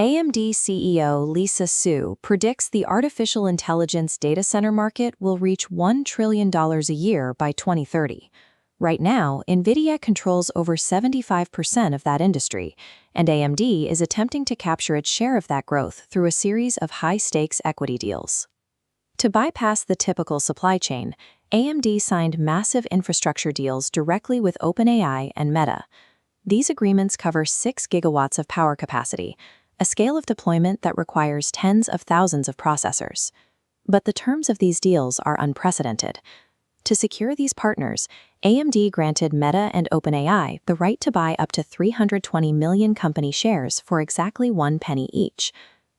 AMD CEO Lisa Su predicts the artificial intelligence data center market will reach $1 trillion a year by 2030. Right now, NVIDIA controls over 75% of that industry, and AMD is attempting to capture its share of that growth through a series of high-stakes equity deals. To bypass the typical supply chain, AMD signed massive infrastructure deals directly with OpenAI and Meta. These agreements cover 6 gigawatts of power capacity, a scale of deployment that requires tens of thousands of processors. But the terms of these deals are unprecedented. To secure these partners, AMD granted Meta and OpenAI the right to buy up to 320 million company shares for exactly 1 penny each.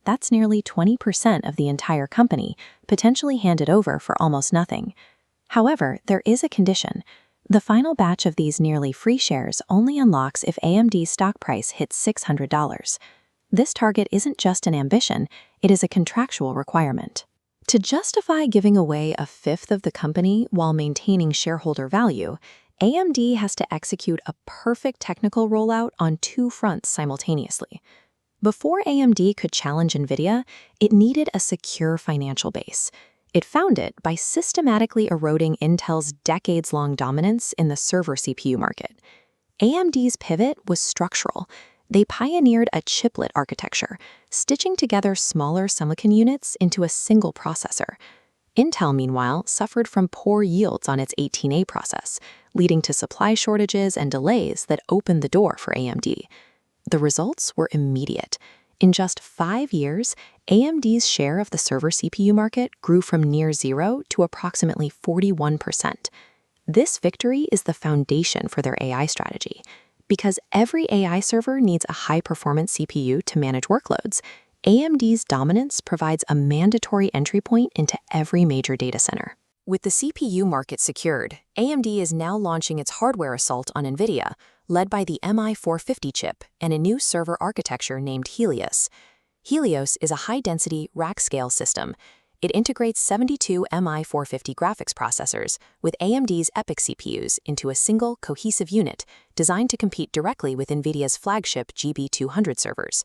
That's nearly 20% of the entire company, potentially handed over for almost nothing. However, there is a condition. The final batch of these nearly free shares only unlocks if AMD's stock price hits $600. This target isn't just an ambition, it is a contractual requirement. To justify giving away a fifth of the company while maintaining shareholder value, AMD has to execute a perfect technical rollout on 2 fronts simultaneously. Before AMD could challenge NVIDIA, it needed a secure financial base. It found it by systematically eroding Intel's decades-long dominance in the server CPU market. AMD's pivot was structural. They pioneered a chiplet architecture, stitching together smaller silicon units into a single processor. Intel, meanwhile, suffered from poor yields on its 18A process, leading to supply shortages and delays that opened the door for AMD. The results were immediate. In just 5 years, AMD's share of the server CPU market grew from near zero to approximately 41%. This victory is the foundation for their AI strategy. Because every AI server needs a high-performance CPU to manage workloads, AMD's dominance provides a mandatory entry point into every major data center. With the CPU market secured, AMD is now launching its hardware assault on NVIDIA, led by the MI450 chip and a new server architecture named Helios. Helios is a high-density, rack-scale system. It integrates 72 MI450 graphics processors with AMD's EPYC CPUs into a single, cohesive unit designed to compete directly with NVIDIA's flagship GB200 servers.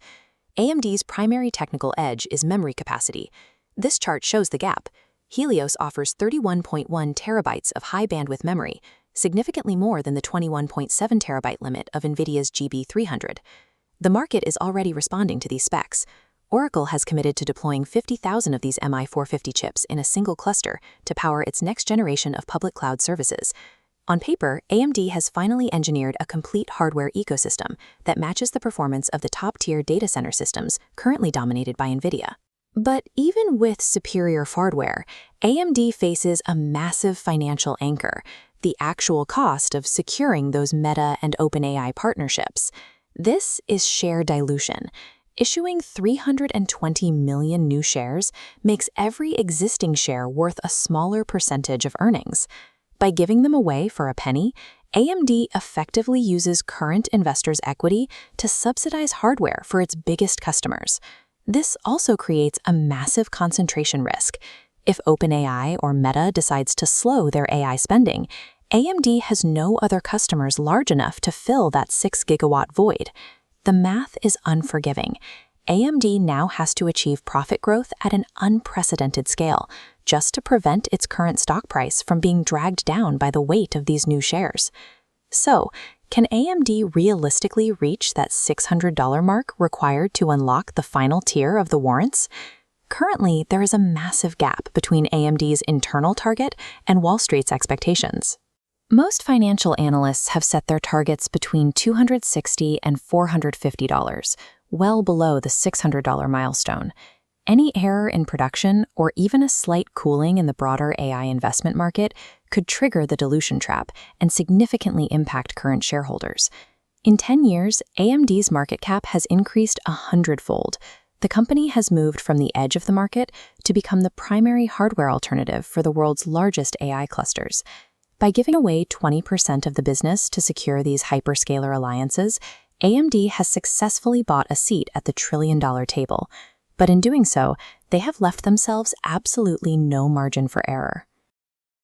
AMD's primary technical edge is memory capacity. This chart shows the gap. Helios offers 31.1 terabytes of high-bandwidth memory, significantly more than the 21.7 terabyte limit of NVIDIA's GB300. The market is already responding to these specs. Oracle has committed to deploying 50,000 of these MI450 chips in a single cluster to power its next generation of public cloud services. On paper, AMD has finally engineered a complete hardware ecosystem that matches the performance of the top-tier data center systems currently dominated by NVIDIA. But even with superior hardware, AMD faces a massive financial anchor, the actual cost of securing those Meta and OpenAI partnerships. This is share dilution. Issuing 320 million new shares makes every existing share worth a smaller percentage of earnings. By giving them away for a penny, AMD effectively uses current investors' equity to subsidize hardware for its biggest customers. This also creates a massive concentration risk. If OpenAI or Meta decides to slow their AI spending, AMD has no other customers large enough to fill that 6-gigawatt void. The math is unforgiving. AMD now has to achieve profit growth at an unprecedented scale, just to prevent its current stock price from being dragged down by the weight of these new shares. So, can AMD realistically reach that $600 mark required to unlock the final tier of the warrants? Currently, there is a massive gap between AMD's internal target and Wall Street's expectations. Most financial analysts have set their targets between $260 and $450, well below the $600 milestone. Any error in production or even a slight cooling in the broader AI investment market could trigger the dilution trap and significantly impact current shareholders. In 10 years, AMD's market cap has increased 100-fold. The company has moved from the edge of the market to become the primary hardware alternative for the world's largest AI clusters. By giving away 20% of the business to secure these hyperscaler alliances, AMD has successfully bought a seat at the trillion-dollar table. But in doing so, they have left themselves absolutely no margin for error.